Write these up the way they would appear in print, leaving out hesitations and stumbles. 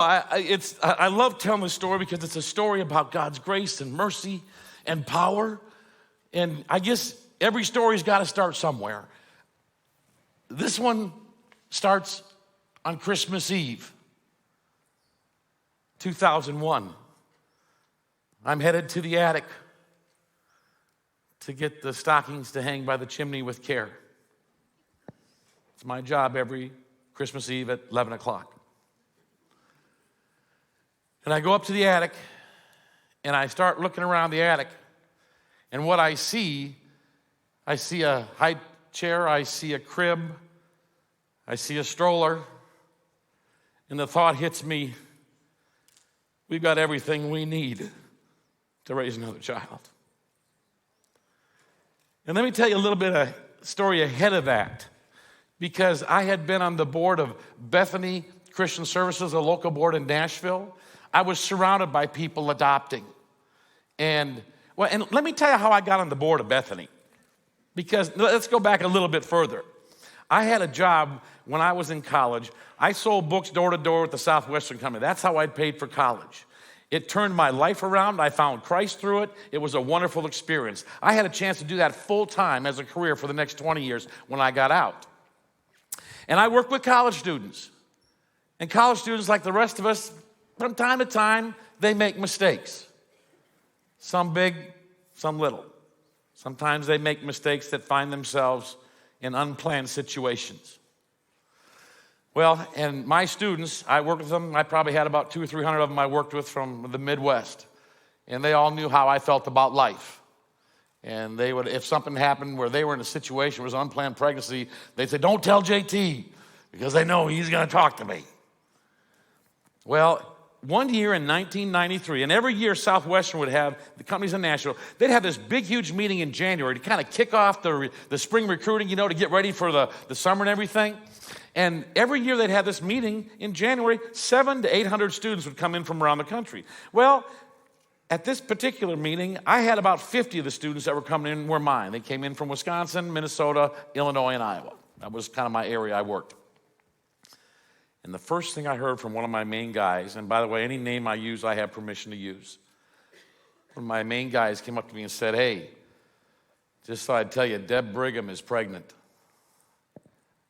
I love telling this story because it's a story about God's grace and mercy and power. And I guess every story's got to start somewhere. This one starts on Christmas Eve, 2001. I'm headed to the attic to get the stockings to hang by the chimney with care. It's my job every Christmas Eve at 11 o'clock. And I go up to the attic, and I start looking around the attic, and what I see a high chair, I see a crib, I see a stroller, and the thought hits me, we've got everything we need to raise another child. And let me tell you a little bit of story ahead of that, because I had been on the board of Bethany Christian Services, a local board in Nashville. I was surrounded by people adopting. And let me tell you how I got on the board of Bethany, because let's go back a little bit further. I had a job when I was in college. I sold books door to door with the Southwestern Company. That's how I paid for college. It turned my life around. I found Christ through it. It was a wonderful experience. I had a chance to do that full time as a career for the next 20 years when I got out. And I worked with college students. And college students, like the rest of us, from time to time, they make mistakes. Some big, some little. Sometimes they make mistakes that find themselves in unplanned situations. Well, and my students, I worked with them. I probably had about 200 or 300 of them I worked with from the Midwest. And they all knew how I felt about life. And they would, if something happened where they were in a situation, it was unplanned pregnancy, they'd say, don't tell JT, because they know he's going to talk to me. Well, one year in 1993, and every year Southwestern would have, the companies in Nashville, they'd have this big, huge meeting in January to kind of kick off the spring recruiting, to get ready for the summer and everything. And every year they'd have this meeting in January, 700 to 800 students would come in from around the country. Well, at this particular meeting, I had about 50 of the students that were coming in were mine. They came in from Wisconsin, Minnesota, Illinois, and Iowa. That was kind of my area I worked. And the first thing I heard from one of my main guys, and by the way, any name I use, I have permission to use. One of my main guys came up to me and said, hey, just thought I'd tell you, Deb Brigham is pregnant.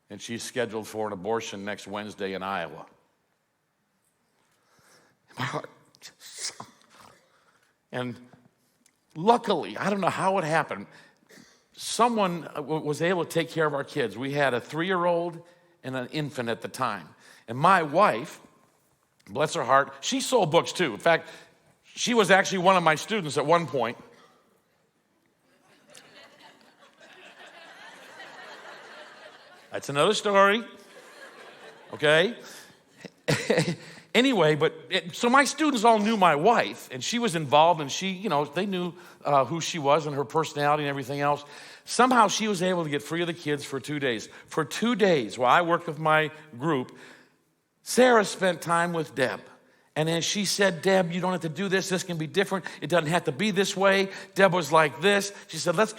And she's scheduled for an abortion next Wednesday in Iowa. My heart just sunk. And luckily, I don't know how it happened, someone was able to take care of our kids. We had a 3-year-old and an infant at the time. And my wife, bless her heart, she sold books too. In fact, she was actually one of my students at one point. That's another story, okay? Anyway, so my students all knew my wife, and she was involved, and she, they knew who she was and her personality and everything else. Somehow she was able to get free of the kids for 2 days. For 2 days, while I worked with my group, Sarah spent time with Deb. And as she said, Deb, you don't have to do this. This can be different. It doesn't have to be this way. Deb was like this. She said, let's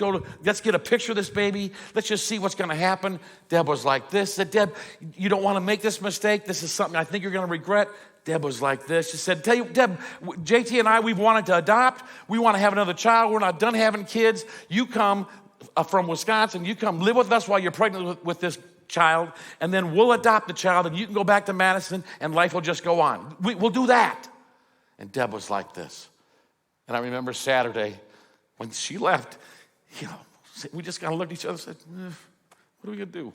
get a picture of this baby. Let's just see what's going to happen. Deb was like this. Said, Deb, you don't want to make this mistake. This is something I think you're going to regret. Deb was like this. She said, tell you, Deb, JT and I, we've wanted to adopt. We want to have another child. We're not done having kids. You come from Wisconsin. You come live with us while you're pregnant with this child, and then we'll adopt the child, and you can go back to Madison, and life will just go on. We'll do that. And Deb was like this. And I remember Saturday when she left, we just kind of looked at each other and said, what are we going to do?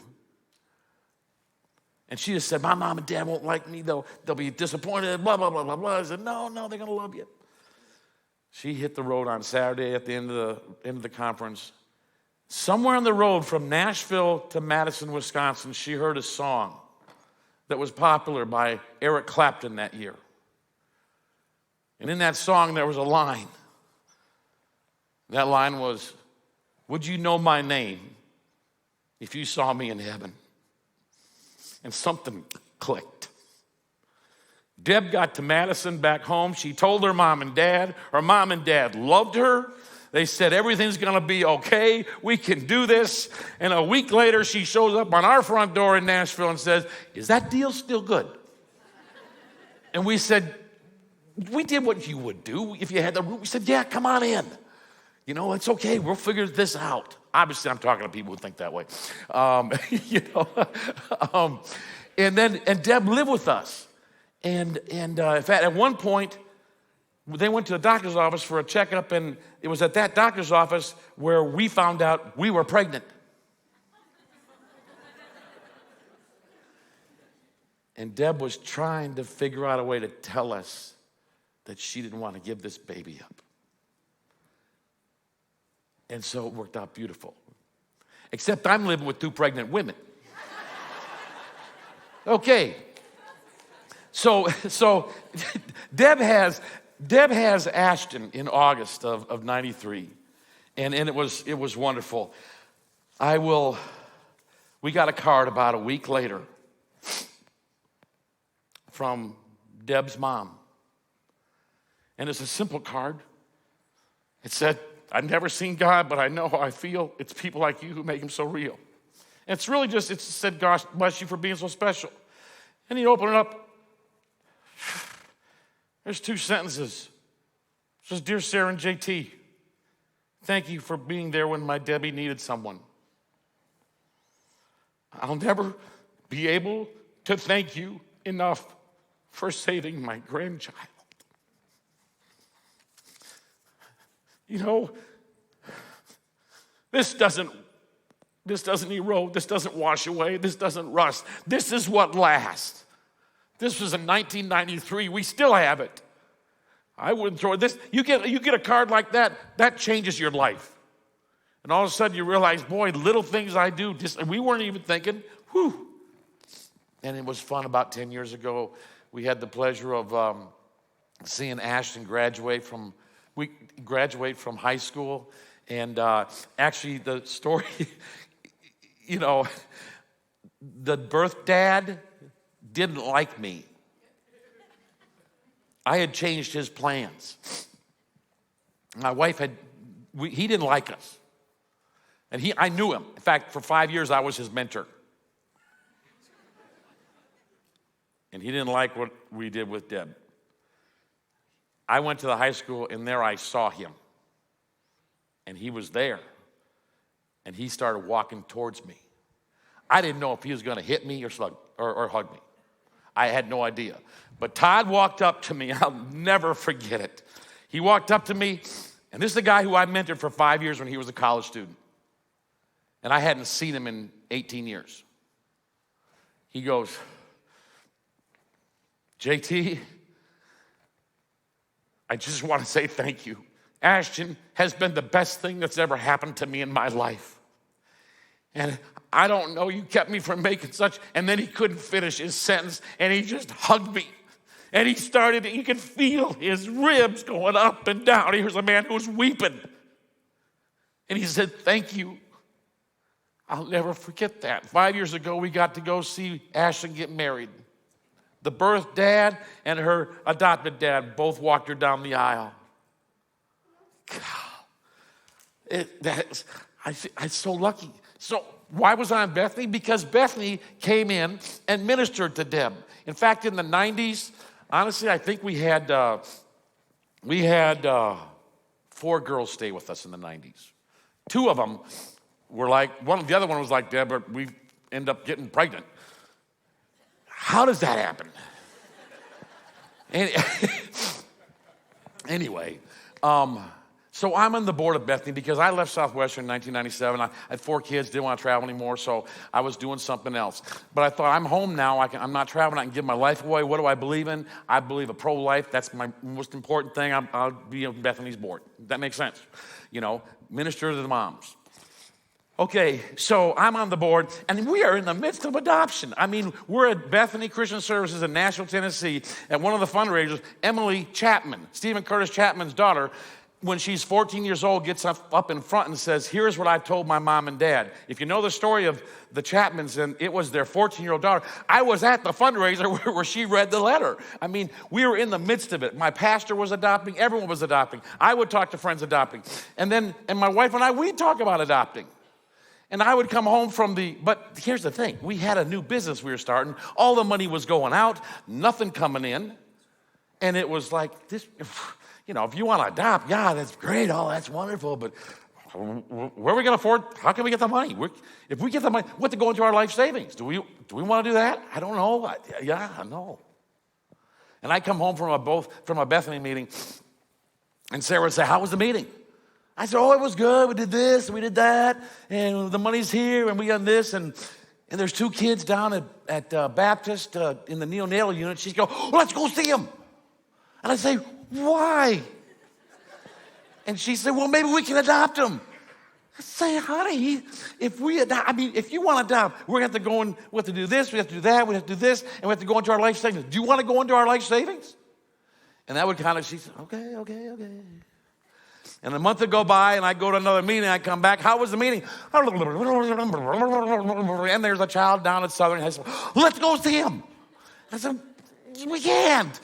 And she just said, my mom and dad won't like me. They'll be disappointed, blah, blah, blah, blah, blah. I said, no, they're going to love you. She hit the road on Saturday at the end of the conference. Somewhere on the road from Nashville to Madison, Wisconsin, she heard a song that was popular by Eric Clapton that year. And in that song, there was a line. That line was, would you know my name if you saw me in heaven? And something clicked. Deb got to Madison back home. She told her mom and dad. Her mom and dad loved her. They said, everything's going to be okay. We can do this. And a week later, she shows up on our front door in Nashville and says, is that deal still good? And we said, we did what you would do if you had the room. We said, yeah, come on in. You know, it's okay. We'll figure this out. Obviously, I'm talking to people who think that way. And Deb lived with us. And in fact, at one point, they went to the doctor's office for a checkup, and it was at that doctor's office where we found out we were pregnant. And Deb was trying to figure out a way to tell us that she didn't want to give this baby up. And so it worked out beautiful. Except I'm living with 2 pregnant women. Okay. So Deb has Ashton in August of 93. And it was wonderful. We got a card about a week later from Deb's mom. And it's a simple card. It said, I've never seen God, but I know how I feel. It's people like you who make him so real. And it's really just, it said, God bless you for being so special. And you open it up. There's 2 sentences. It says, Dear Sarah and JT, thank you for being there when my Debbie needed someone. I'll never be able to thank you enough for saving my grandchild. You know, this doesn't erode, this doesn't wash away, this doesn't rust. This is what lasts. This was in 1993. We still have it. I wouldn't throw this. You get a card like that, that changes your life. And all of a sudden you realize, boy, little things I do, we weren't even thinking, whew. And it was fun about 10 years ago. We had the pleasure of seeing Ashton graduate from high school. And actually the story, you know, the birth dad didn't like me. I had changed his plans. My wife he didn't like us. And I knew him. In fact, for 5 years, I was his mentor. And he didn't like what we did with Deb. I went to the high school, and there I saw him. And he was there. And he started walking towards me. I didn't know if he was going to hit me or hug me. I had no idea. But Todd walked up to me. I'll never forget it. He walked up to me, and this is the guy who I mentored for 5 years when he was a college student. And I hadn't seen him in 18 years. He goes, JT, I just want to say thank you. Ashton has been the best thing that's ever happened to me in my life. And I don't know, you kept me from making such, and then he couldn't finish his sentence, and he just hugged me. And you could feel his ribs going up and down. He was a man who was weeping. And he said, thank you. I'll never forget that. 5 years ago, we got to go see Ashton get married. The birth dad and her adopted dad both walked her down the aisle. God, I'm so lucky. So why was I on Bethany? Because Bethany came in and ministered to Deb. In fact, in the 90s, honestly, I think we had 4 girls stay with us in the 90s. 2 of them were like, the other one was like Deb, but we end up getting pregnant. How does that happen? Anyway, so I'm on the board of Bethany because I left Southwestern in 1997. I had 4 kids, didn't want to travel anymore, so I was doing something else. But I thought, I'm home now. I'm not traveling. I can give my life away. What do I believe in? I believe a pro-life. That's my most important thing. I'll be on Bethany's board. That makes sense. You know, minister to the moms. Okay, so I'm on the board, and we are in the midst of adoption. I mean, we're at Bethany Christian Services in Nashville, Tennessee, at one of the fundraisers. Emily Chapman, Stephen Curtis Chapman's daughter, when she's 14 years old, gets up in front and says, here's what I told my mom and dad. If you know the story of the Chapmans, and it was their 14-year-old daughter, I was at the fundraiser where she read the letter. I mean, we were in the midst of it. My pastor was adopting. Everyone was adopting. I would talk to friends adopting. And my wife and I, we'd talk about adopting. And I would come home but here's the thing. We had a new business we were starting. All the money was going out, nothing coming in. And it was like, this, you know, if you want to adopt, yeah, that's great. Oh, that's wonderful. But where are we going to afford? How can we get the money? If we get the money, what to go into our life savings? Do we want to do that? I don't know. No. And I come home from a Bethany meeting, and Sarah would say, how was the meeting? I said, oh, it was good. We did this, and we did that, and the money's here, and we got this, and there's 2 kids down at Baptist in the neonatal unit. She'd go, well, let's go see them. And I'd say, why? And she said, well, maybe we can adopt them. I say, honey, if you want to adopt, we're going to have to go in, we have to do this, we have to do that, we have to do this, and we have to go into our life savings. Do you want to go into our life savings? And that would she said, okay. And a month would go by, and I go to another meeting, I come back, how was the meeting? And there's a child down at Southern High School. Let's go see him. I said, we can't.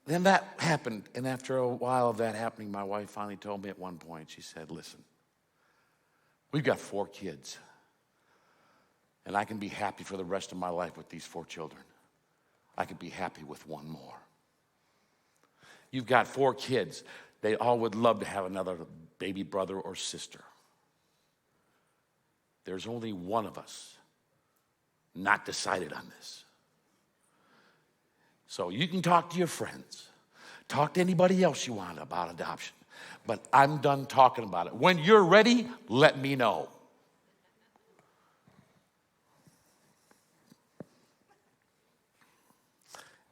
Then that happened, and after a while of that happening, my wife finally told me at one point, she said, listen, we've got 4 kids, and I can be happy for the rest of my life with these 4 children. I could be happy with 1 more. You've got 4 kids. They all would love to have another baby brother or sister. There's only one of us not decided on this. So you can talk to your friends, talk to anybody else you want about adoption, but I'm done talking about it. When you're ready, let me know.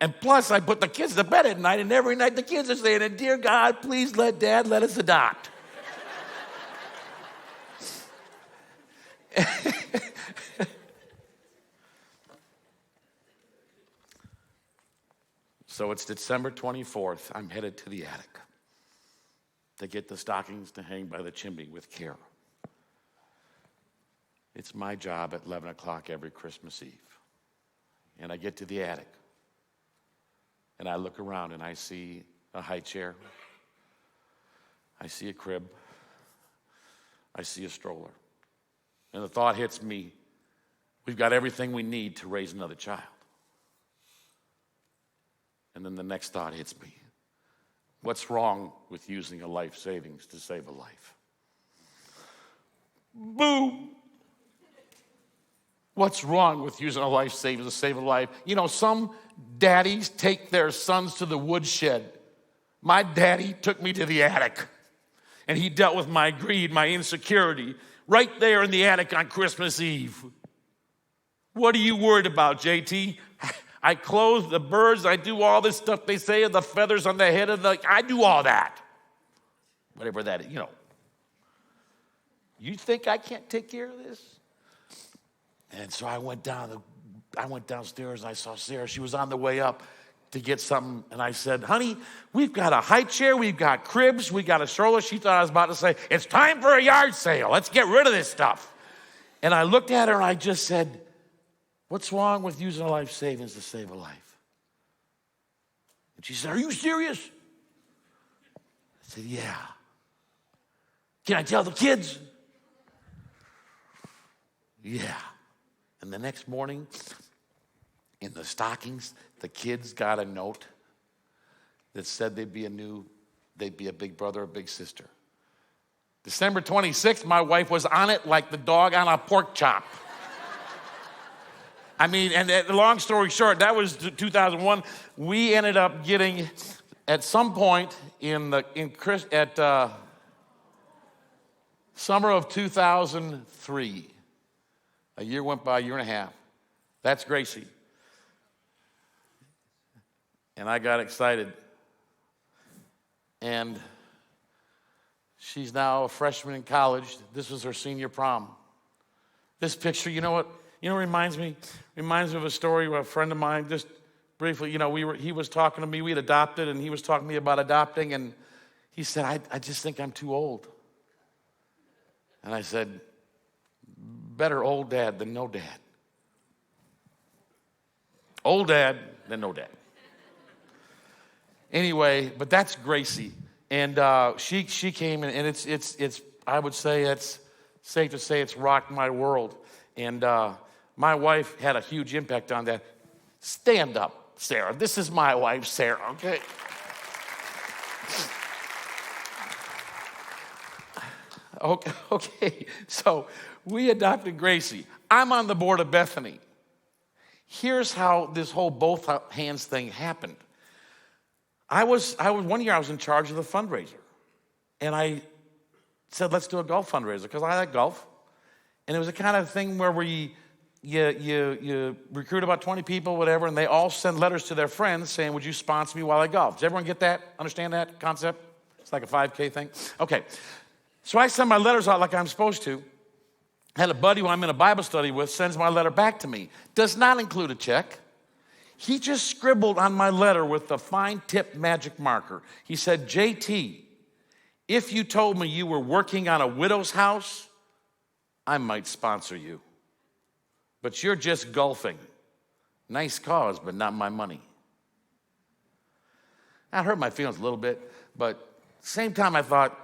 And plus, I put the kids to bed at night, and every night the kids are saying, dear God, please let Dad let us adopt. So it's December 24th. I'm headed to the attic to get the stockings to hang by the chimney with care. It's my job at 11 o'clock every Christmas Eve. And I get to the attic, and I look around, and I see a high chair. I see a crib. I see a stroller. And the thought hits me, we've got everything we need to raise another child. And then the next thought hits me. What's wrong with using a life savings to save a life? Boom! What's wrong with using a life savings to save a life? You know, some daddies take their sons to the woodshed. My daddy took me to the attic, and he dealt with my greed, my insecurity, right there in the attic on Christmas Eve. What are you worried about, JT? I clothe the birds, I do all this stuff they say, the feathers on the head of I do all that. Whatever that is, you know. You think I can't take care of this? And so I went downstairs, and I saw Sarah. She was on the way up to get something, and I said, honey, we've got a high chair, we've got cribs, we got a stroller. She thought I was about to say, it's time for a yard sale. Let's get rid of this stuff. And I looked at her, and I just said, what's wrong with using a life savings to save a life? And she said, are you serious? I said, yeah. Can I tell the kids? Yeah. And the next morning, in the stockings, the kids got a note that said they'd be a big brother or big sister. December 26th, my wife was on it like the dog on a pork chop. I mean, and long story short, that was 2001. We ended up getting, at some point summer of 2003, a year went by, a year and a half. That's Gracie. And I got excited. And she's now a freshman in college. This was her senior prom. This picture, you know what? You know, reminds me of a story where a friend of mine, just briefly, you know, he was talking to me, we had adopted, and he was talking to me about adopting, and he said, I just think I'm too old. And I said, better old dad than no dad. Old dad than no dad. Anyway, but that's Gracie. And she came, and it's I would say it's safe to say it's rocked my world. And my wife had a huge impact on that. Stand up. Sarah. This is my wife, Sarah, okay? Okay, so we adopted Gracie. I'm on the board of Bethany. Here's how this whole both hands thing happened. One year I was in charge of the fundraiser. And I said, let's do a golf fundraiser, because I like golf. And it was a kind of thing where you recruit about 20 people, whatever, and they all send letters to their friends saying, would you sponsor me while I golf? Does everyone get that? Understand that concept? It's like a 5K thing. Okay. So I send my letters out like I'm supposed to. Had a buddy who I'm in a Bible study with sends my letter back to me. Does not include a check. He just scribbled on my letter with a fine tip magic marker. He said, JT, if you told me you were working on a widow's house, I might sponsor you. But you're just golfing. Nice cause, but not my money. That hurt my feelings a little bit, but at the same time I thought,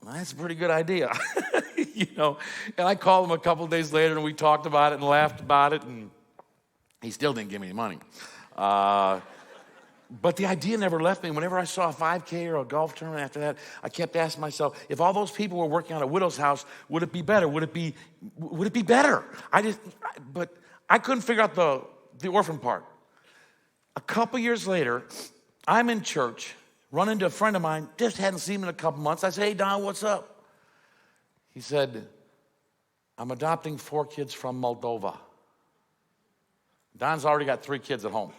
well, that's a pretty good idea. And I called him a couple of days later and we talked about it and laughed about it, and he still didn't give me any money. But the idea never left me. Whenever I saw a 5K or a golf tournament after that, I kept asking myself, if all those people were working on a widow's house, would it be better? Would it be better? But I couldn't figure out the orphan part. A couple years later, I'm in church, run into a friend of mine, just hadn't seen him in a couple months. I said, hey, Don, what's up? He said, I'm adopting 4 kids from Moldova. Don's already got 3 kids at home.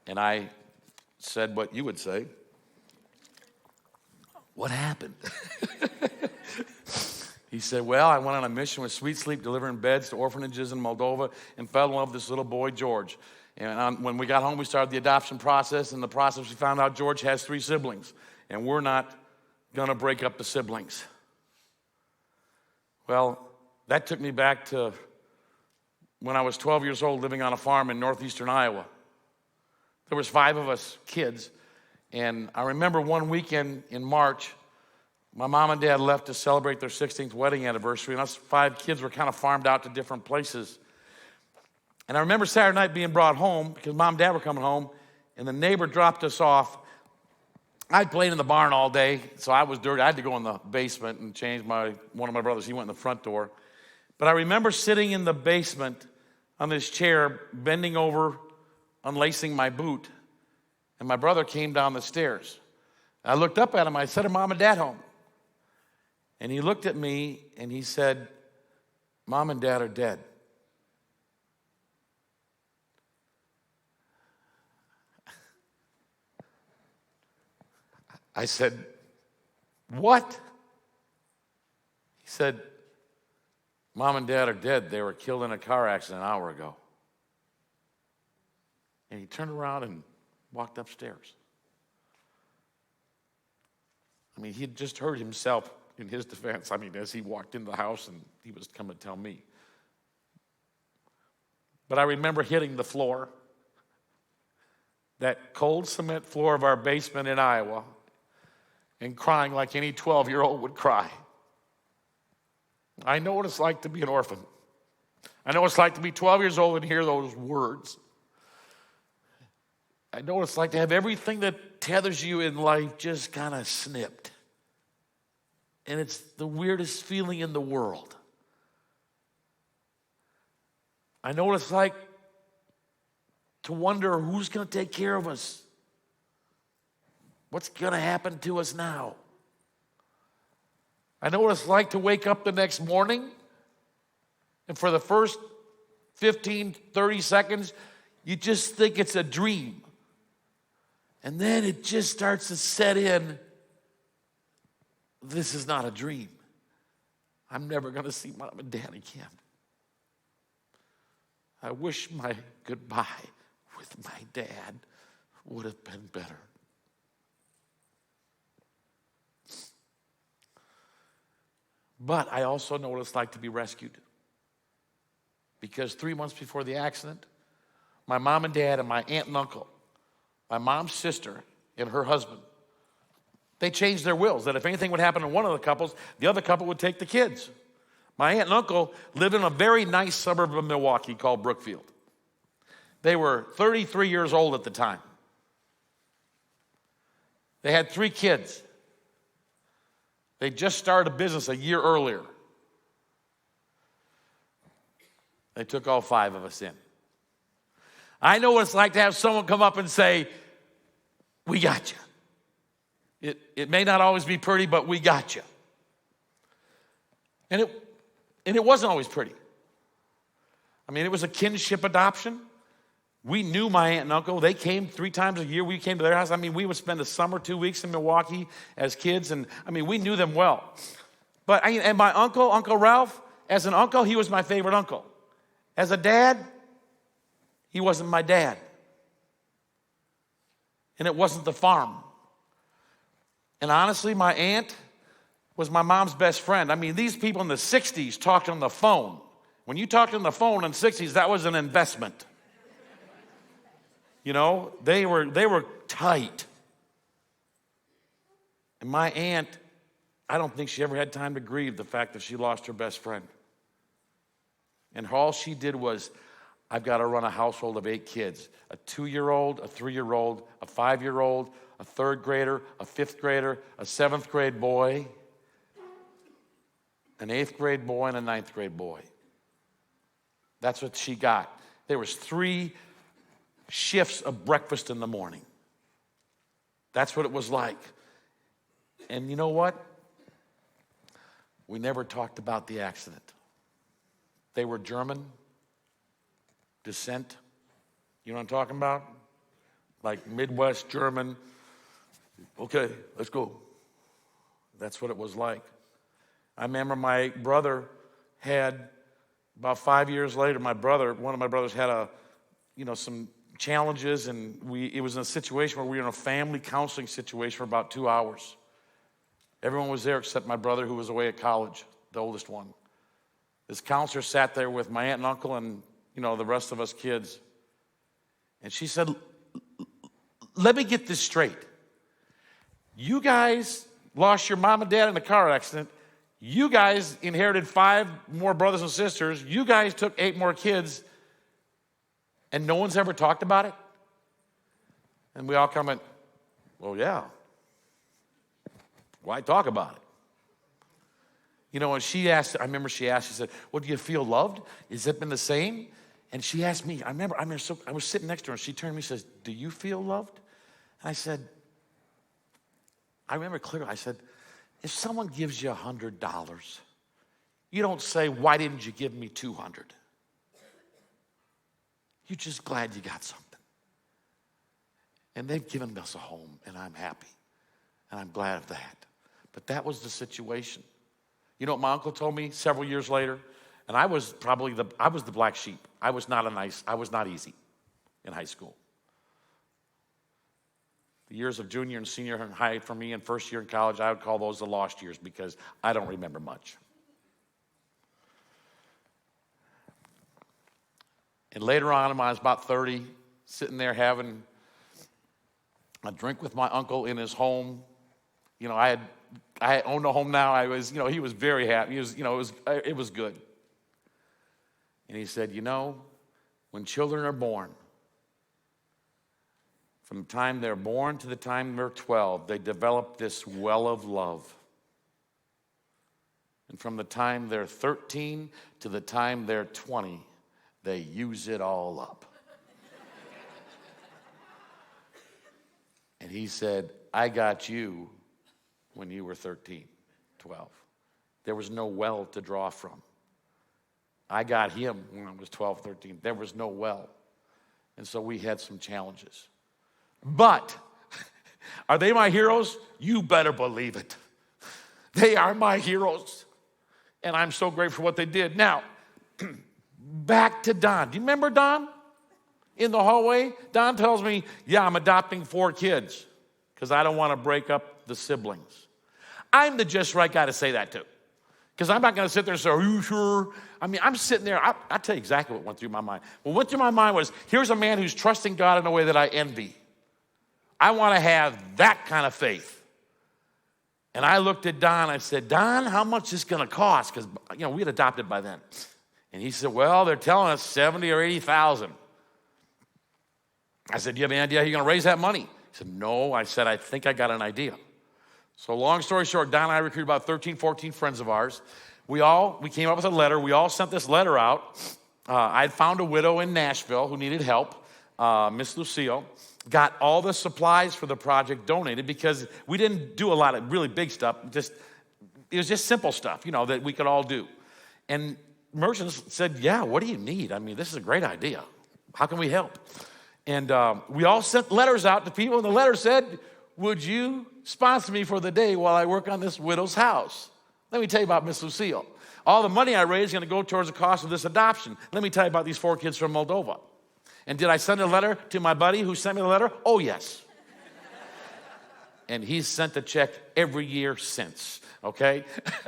And I said what you would say. What happened? He said, well, I went on a mission with Sweet Sleep, delivering beds to orphanages in Moldova, and fell in love with this little boy, George. And when we got home, we started the adoption process. In the process, we found out George has 3 siblings, and we're not going to break up the siblings. Well, that took me back to when I was 12 years old, living on a farm in northeastern Iowa. There was 5 of us kids, and I remember one weekend in March, my mom and dad left to celebrate their 16th wedding anniversary, and us 5 kids were kind of farmed out to different places. And I remember Saturday night being brought home because mom and dad were coming home, and the neighbor dropped us off. I'd played in the barn all day, so I was dirty. I had to go in the basement and change one of my brothers. He went in the front door. But I remember sitting in the basement on this chair, bending over, unlacing my boot, and my brother came down the stairs. I looked up at him. I said, are Mom and Dad home? And he looked at me and he said, Mom and Dad are dead. I said, what? He said, Mom and Dad are dead. They were killed in a car accident an hour ago. And he turned around and walked upstairs. I mean, he had just heard himself in his defense. I mean, as he walked into the house and he was coming to tell me. But I remember hitting the floor, that cold cement floor of our basement in Iowa, and crying like any 12-year-old would cry. I know what it's like to be an orphan. I know what it's like to be 12 years old and hear those words. I know what it's like to have everything that tethers you in life just kind of snipped. And it's the weirdest feeling in the world. I know what it's like to wonder who's going to take care of us. What's going to happen to us now? I know what it's like to wake up the next morning, and for the first 15, 30 seconds, you just think it's a dream. And then it just starts to set in, this is not a dream. I'm never going to see Mom and Dad again. I wish my goodbye with my dad would have been better. But I also know what it's like to be rescued. Because 3 months before the accident, my mom and dad and my aunt and uncle, my mom's sister and her husband, they changed their wills that if anything would happen to one of the couples, the other couple would take the kids. My aunt and uncle lived in a very nice suburb of Milwaukee called Brookfield. They were 33 years old at the time. They had 3 kids. They just started a business a year earlier. They took all 5 of us in. I know what it's like to have someone come up and say, we got you. It may not always be pretty, but we got you. And it wasn't always pretty. I mean, it was a kinship adoption. We knew my aunt and uncle. They came 3 times a year. We came to their house. I mean, we would spend the summer 2 weeks in Milwaukee as kids. And I mean, we knew them well. And my uncle, Uncle Ralph, as an uncle, he was my favorite uncle. As a dad, he wasn't my dad. And it wasn't the farm. And honestly, my aunt was my mom's best friend. I mean, these people in the 60s talked on the phone. When you talked on the phone in the 60s, that was an investment. You know, they were tight. And my aunt, I don't think she ever had time to grieve the fact that she lost her best friend. And all she did was, I've got to run a household of 8 kids, a 2-year-old, a 3-year-old, a 5-year-old, a 3rd grader, a 5th grader, a 7th grade boy, an 8th grade boy, and a 9th grade boy. That's what she got. There was 3 shifts of breakfast in the morning. That's what it was like. And you know what? We never talked about the accident. They were German descent. You know what I'm talking about? Like Midwest German. Okay, let's go. That's what it was like. I remember my brother had, about 5 years later, one of my brothers had some challenges, and it was in a situation where we were in a family counseling situation for about 2 hours. Everyone was there except my brother, who was away at college, the oldest one. This counselor sat there with my aunt and uncle and, the rest of us kids. And she said, let me get this straight. You guys lost your mom and dad in a car accident. You guys inherited 5 more brothers and sisters. You guys took 8 more kids. And no one's ever talked about it? And we all comment, well, yeah. Why talk about it? And she asked, I remember she said, well, do you feel loved? Has it been the same? And she asked me, I was sitting next to her, and she turned to me and says, do you feel loved? And I said, I remember clearly, I said, if someone gives you $100, you don't say, why didn't you give me 200? You're just glad you got something. And they've given us a home, and I'm happy. And I'm glad of that. But that was the situation. You know what my uncle told me several years later? And I was the black sheep. I was not easy in high school. The years of junior and senior high for me and first year in college, I would call those the lost years because I don't remember much. And later on, when I was about 30, sitting there having a drink with my uncle in his home. I owned a home now. He was very happy. It was good. And he said, when children are born, from the time they're born to the time they're 12, they develop this well of love. And from the time they're 13 to the time they're 20, they use it all up. And he said, I got you when you were 13, 12. There was no well to draw from. I got him when I was 12, 13. There was no well. And so we had some challenges. But are they my heroes? You better believe it. They are my heroes. And I'm so grateful for what they did. Now, back to Don. Do you remember Don? In the hallway, Don tells me, yeah, I'm adopting 4 kids because I don't want to break up the siblings. I'm the just right guy to say that to, because I'm not going to sit there and say, are you sure? I mean, I'm sitting there. I'll tell you exactly what went through my mind. What went through my mind was, here's a man who's trusting God in a way that I envy. I want to have that kind of faith. And I looked at Don. I said, Don, how much is this going to cost? Because, we had adopted by then. And he said, well, they're telling us 70 or 80,000. I said, do you have any idea how you're going to raise that money? He said, no. I said, I think I got an idea. So long story short, Don and I recruited about 13, 14 friends of ours. We came up with a letter. We all sent this letter out. I'd found a widow in Nashville who needed help, Miss Lucille. Got all the supplies for the project donated because we didn't do a lot of really big stuff. It was just simple stuff, that we could all do. And merchants said, yeah, what do you need? I mean, this is a great idea. How can we help? And we all sent letters out to people, and the letter said, would you sponsor me for the day while I work on this widow's house? Let me tell you about Miss Lucille. All the money I raise is going to go towards the cost of this adoption. Let me tell you about these 4 kids from Moldova. And did I send a letter to my buddy who sent me the letter? Oh, yes. And he's sent the check every year since, okay?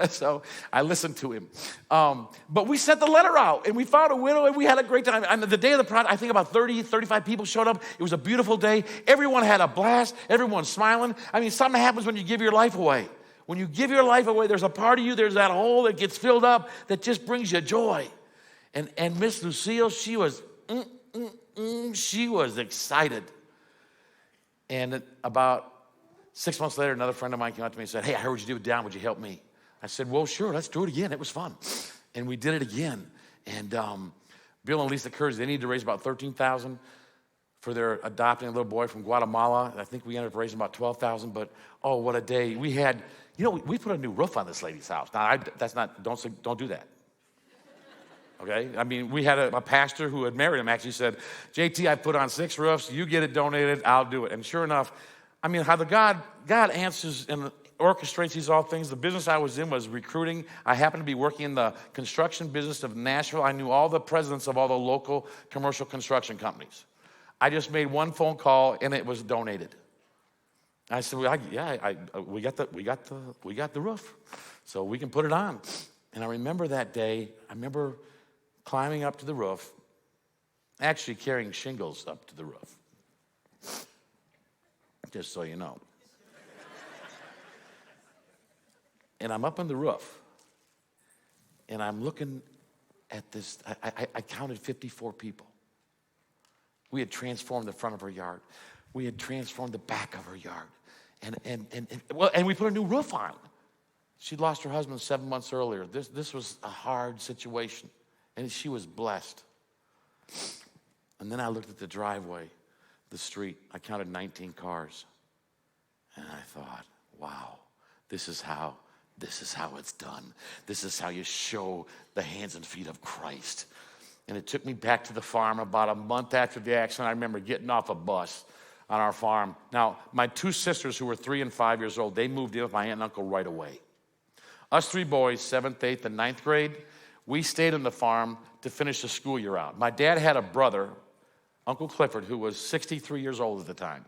So I listened to him. But we sent the letter out, and we found a widow, and we had a great time. And the day of the project, I think about 30, 35 people showed up. It was a beautiful day. Everyone had a blast. Everyone's smiling. I mean, something happens when you give your life away. When you give your life away, there's a part of you, there's that hole that gets filled up that just brings you joy. And Miss Lucille, she was excited. And about 6 months later, another friend of mine came up to me and said, hey, I heard you do it down. Would you help me? I said, well, sure, let's do it again. It was fun. And we did it again. And Bill and Lisa Kurz, they needed to raise about $13,000 for their adopting a little boy from Guatemala. I think we ended up raising about $12,000. But, oh, what a day. We had, we put a new roof on this lady's house. Now, don't do that. Okay? I mean, we had a pastor who had married him actually said, JT, I put on 6 roofs. You get it donated, I'll do it. And sure enough, I mean, how God answers and orchestrates these all things. The business I was in was recruiting. I happened to be working in the construction business of Nashville. I knew all the presidents of all the local commercial construction companies. I just made one phone call, and it was donated. I said, well, we got the roof, so we can put it on. And I remember that day. I remember climbing up to the roof, actually carrying shingles up to the roof. Just so you know. And I'm up on the roof, and I'm looking at this. I counted 54 people. We had transformed the front of her yard. We had transformed the back of her yard. And we put a new roof on. She'd lost her husband 7 months earlier. This was a hard situation, and she was blessed. And then I looked at the driveway, the street. I counted 19 cars. And I thought, wow, this is how it's done. This is how you show the hands and feet of Christ. And it took me back to the farm about a month after the accident. I remember getting off a bus on our farm. Now, my 2 sisters who were 3 and 5 years old, they moved in with my aunt and uncle right away. Us 3 boys, 7th, 8th, and 9th grade, we stayed on the farm to finish the school year out. My dad had a brother, Uncle Clifford, who was 63 years old at the time.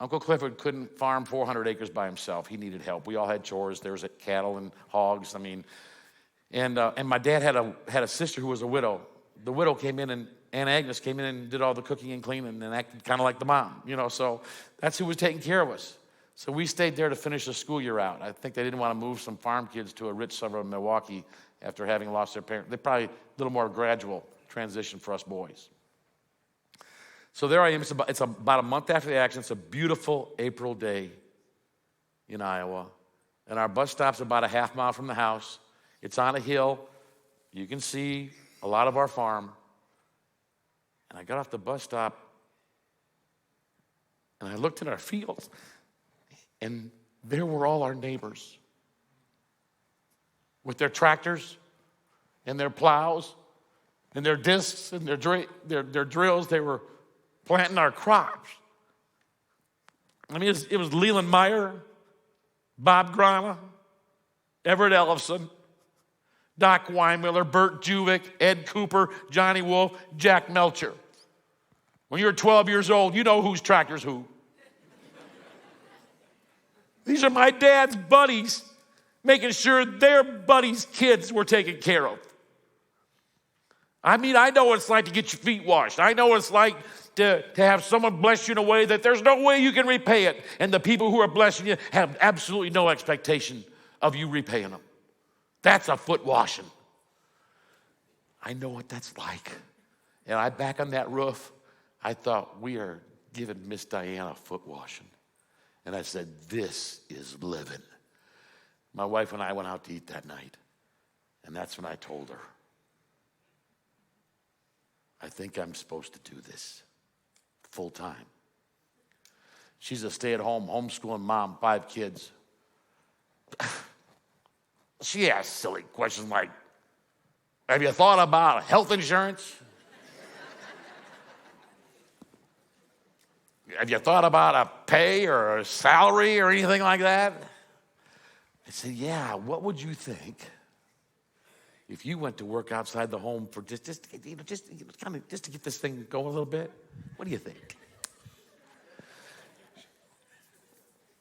Uncle Clifford couldn't farm 400 acres by himself. He needed help. We all had chores. There was cattle and hogs. I mean, and my dad had a sister who was a widow. The widow came in, and Aunt Agnes came in and did all the cooking and cleaning and acted kind of like the mom, So that's who was taking care of us. So we stayed there to finish the school year out. I think they didn't want to move some farm kids to a rich suburb of Milwaukee after having lost their parents. They probably a little more gradual transition for us boys. So there I am. It's about a month after the accident. It's a beautiful April day in Iowa. And our bus stop's about a half mile from the house. It's on a hill. You can see a lot of our farm. And I got off the bus stop, and I looked at our fields, and there were all our neighbors with their tractors and their plows and their discs and their drills. They were planting our crops. I mean, it was Leland Meyer, Bob Grana, Everett Ellison, Doc Weinmiller, Bert Juvick, Ed Cooper, Johnny Wolf, Jack Melcher. When you're 12 years old, you know whose tractor's who. These are my dad's buddies, making sure their buddies' kids were taken care of. I mean, I know what it's like to get your feet washed. I know what it's like to have someone bless you in a way that there's no way you can repay it. And the people who are blessing you have absolutely no expectation of you repaying them. That's a foot washing. I know what that's like. And I back on that roof, I thought, we are giving Miss Diana foot washing. And I said, this is living. My wife and I went out to eat that night. And that's when I told her, I think I'm supposed to do this full time. She's a stay-at-home, homeschooling mom, 5 kids. She asks silly questions like, have you thought about health insurance? Have you thought about a pay or a salary or anything like that? I said, yeah, what would you think if you went to work outside the home for just to get this thing going a little bit? What do you think?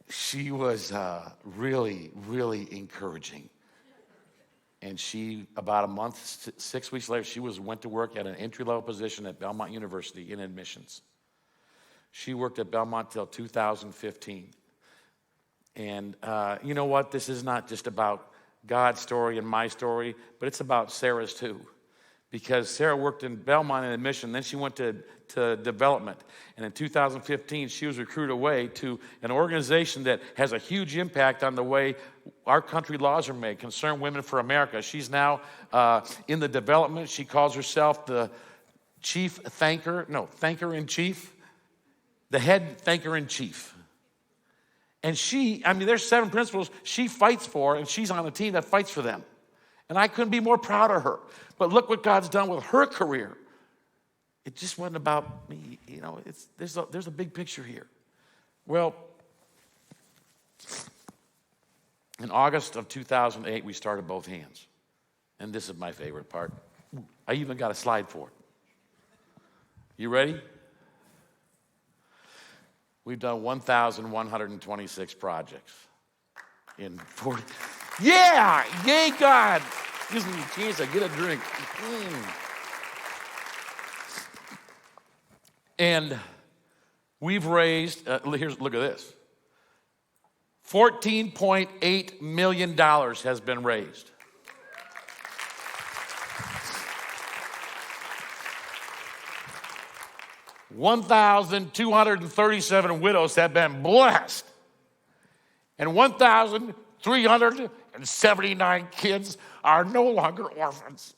She was really, really encouraging. And she, about a month, 6 weeks later, she went to work at an entry-level position at Belmont University in admissions. She worked at Belmont till 2015. And you know what? This is not just about God's story and my story, but it's about Sarah's too. Because Sarah worked in Belmont in admission, then she went to development. And in 2015, she was recruited away to an organization that has a huge impact on the way our country laws are made, Concerned Women for America. She's now in the development. She calls herself the thanker-in-chief, the head thanker-in-chief. And there's 7 principles she fights for, and she's on a team that fights for them. And I couldn't be more proud of her. But look what God's done with her career. It just wasn't about me. You know, there's a big picture here. Well, in August of 2008, we started Both Hands. And this is my favorite part. I even got a slide for it. You ready? We've done 1,126 projects in 40. Yeah! Yay, God! Gives me a chance to get a drink. And we've raised, look at this. $14.8 million has been raised. $1,237 widows have been blessed. And 1,379 kids are no longer orphans.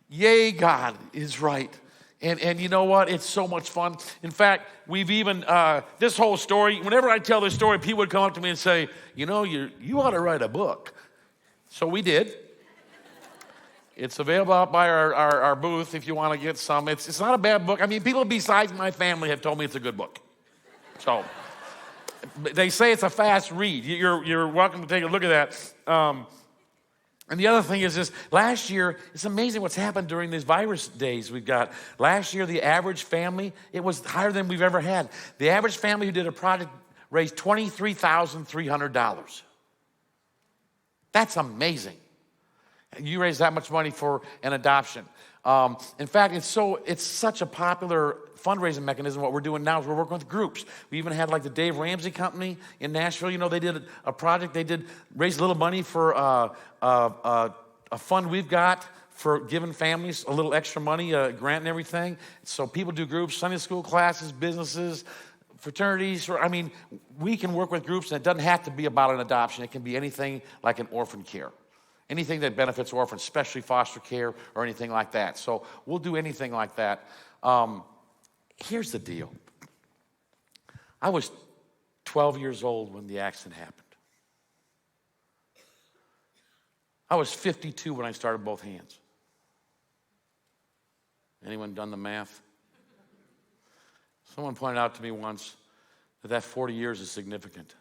Yay, God is right. And you know what? It's so much fun. In fact, we've even, this whole story, whenever I tell this story, people would come up to me and say, you know, you ought to write a book. So we did. It's available out by our booth if you want to get some. It's not a bad book. I mean, people besides my family have told me it's a good book. So they say it's a fast read. You're welcome to take a look at that. And the other thing is this, last year, it's amazing what's happened during these virus days we've got. Last year, the average family, it was higher than we've ever had. The average family who did a project raised $23,300. That's amazing. You raise that much money for an adoption. In fact, it's such a popular fundraising mechanism. What we're doing now is we're working with groups. We even had like the Dave Ramsey Company in Nashville. You know, they did a project. They raised a little money for a fund we've got for giving families a little extra money, a grant and everything. So people do groups, Sunday school classes, businesses, fraternities. We can work with groups, and it doesn't have to be about an adoption. It can be anything like an orphan care. Anything that benefits orphans, especially foster care or anything like that. So we'll do anything like that. Here's the deal. I was 12 years old when the accident happened. I was 52 when I started Both Hands. Anyone done the math? Someone pointed out to me once that 40 years is significant.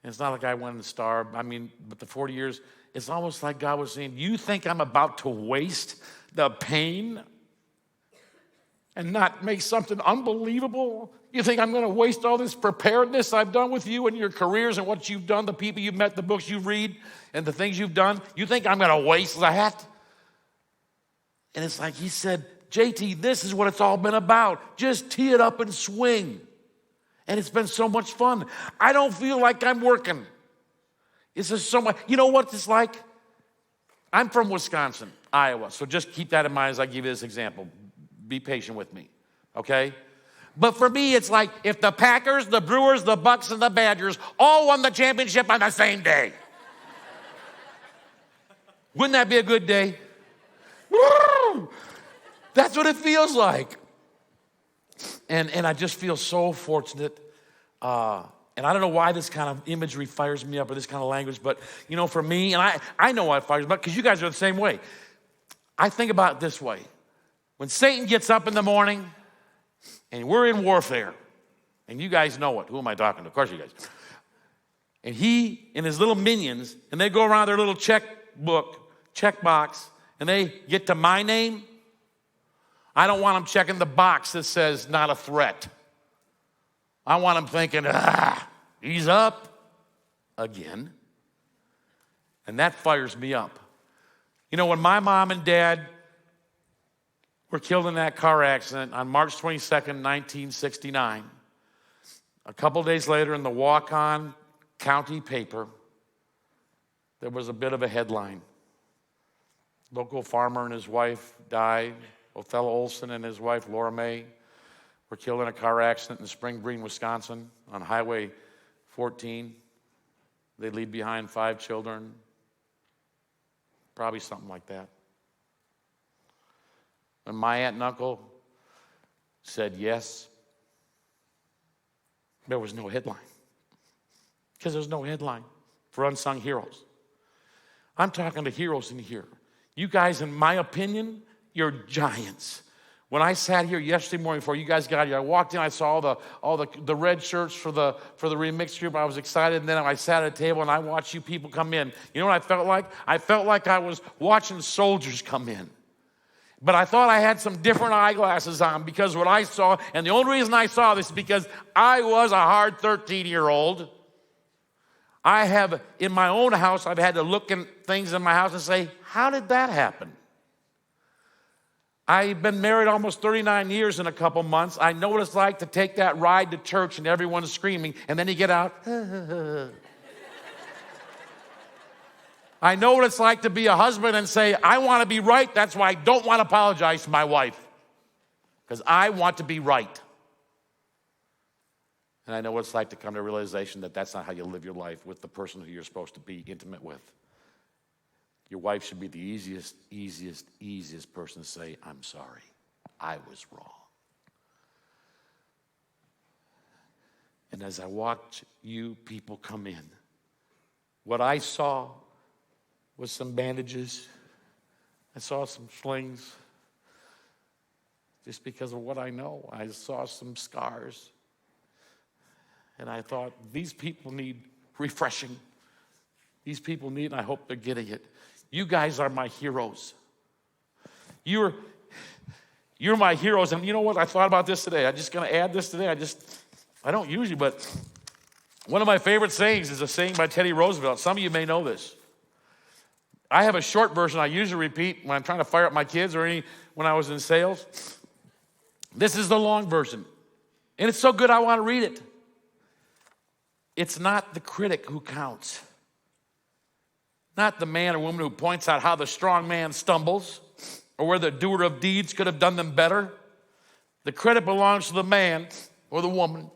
And it's not like I went and starved. But the 40 years, it's almost like God was saying, you think I'm about to waste the pain and not make something unbelievable? You think I'm going to waste all this preparedness I've done with you and your careers and what you've done, the people you've met, the books you read, and the things you've done? You think I'm going to waste that? And it's like he said, JT, this is what it's all been about. Just tee it up and swing. And it's been so much fun. I don't feel like I'm working. It's just so much. You know what it's like? I'm from Wisconsin, Iowa, so just keep that in mind as I give you this example. Be patient with me, okay? But for me, it's like if the Packers, the Brewers, the Bucks, and the Badgers all won the championship on the same day. Wouldn't that be a good day? Woo! That's what it feels like. And I just feel so fortunate. And I don't know why this kind of imagery fires me up or this kind of language, but you know, for me, and I know why it fires me up because you guys are the same way. I think about it this way. When Satan gets up in the morning and we're in warfare, and you guys know it. Who am I talking to? Of course you guys. And he and his little minions, and they go around their little checkbox, and they get to my name. I don't want them checking the box that says not a threat. I want them thinking, he's up again. And that fires me up. You know, when my mom and dad were killed in that car accident on March 22nd, 1969, a couple days later in the Waukon County paper, there was a bit of a headline. Local farmer and his wife died. Othello Olson and his wife, Laura May, were killed in a car accident in Spring Green, Wisconsin on Highway 14. They leave behind 5 children. Probably something like that. And my aunt and uncle said yes, there was no headline. Because there's no headline for unsung heroes. I'm talking to heroes in here. You guys, in my opinion, you're giants. When I sat here yesterday morning before you guys got here, I walked in, I saw all the red shirts for the remix group. I was excited, and then I sat at a table and I watched you people come in. You know what I felt like? I felt like I was watching soldiers come in. But I thought I had some different eyeglasses on because what I saw, and the only reason I saw this is because I was a hard 13-year-old. I have, in my own house, I've had to look at things in my house and say, how did that happen? I've been married almost 39 years in a couple months. I know what it's like to take that ride to church and everyone's screaming, and then you get out. I know what it's like to be a husband and say, I want to be right. That's why I don't want to apologize to my wife, because I want to be right. And I know what it's like to come to a realization that that's not how you live your life with the person who you're supposed to be intimate with. Your wife should be the easiest person to say, I'm sorry, I was wrong. And as I watched you people come in, what I saw was some bandages. I saw some slings. Just because of what I know, I saw some scars. And I thought, these people need refreshing. These people need, and I hope they're getting it. You guys are my heroes. You're my heroes. And you know what? I thought about this today. I'm just going to add this today. I don't usually, but one of my favorite sayings is a saying by Teddy Roosevelt. Some of you may know this. I have a short version I usually repeat when I'm trying to fire up my kids or when I was in sales. This is the long version. And it's so good I want to read it. It's not the critic who counts. Not the man or woman who points out how the strong man stumbles or where the doer of deeds could have done them better. The credit belongs to the man or the woman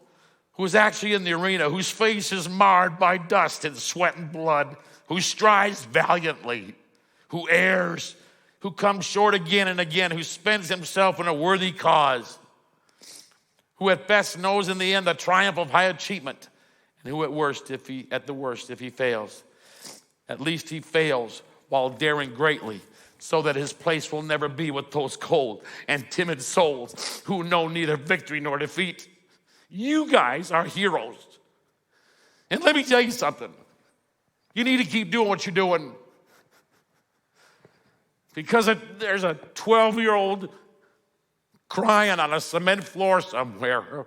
who is actually in the arena, whose face is marred by dust and sweat and blood, who strives valiantly, who errs, who comes short again and again, who spends himself in a worthy cause, who at best knows in the end the triumph of high achievement, and who at the worst, if he fails, at least he fails while daring greatly, so that his place will never be with those cold and timid souls who know neither victory nor defeat. You guys are heroes. And let me tell you something. You need to keep doing what you're doing. Because there's a 12-year-old crying on a cement floor somewhere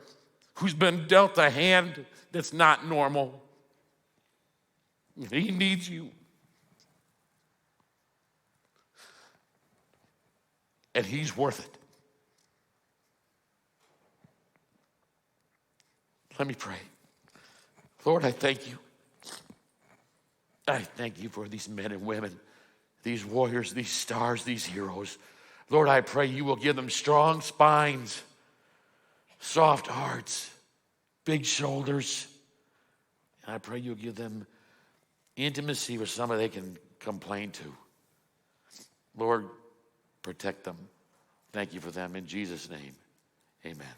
who's been dealt a hand that's not normal. He needs you. And he's worth it. Let me pray. Lord, I thank you. I thank you for these men and women these warriors, these stars, these heroes. Lord, I pray you will give them strong spines, soft hearts, big shoulders. And I pray you'll give them intimacy with somebody they can complain to. Lord, protect them. Thank you for them. In Jesus' name, amen.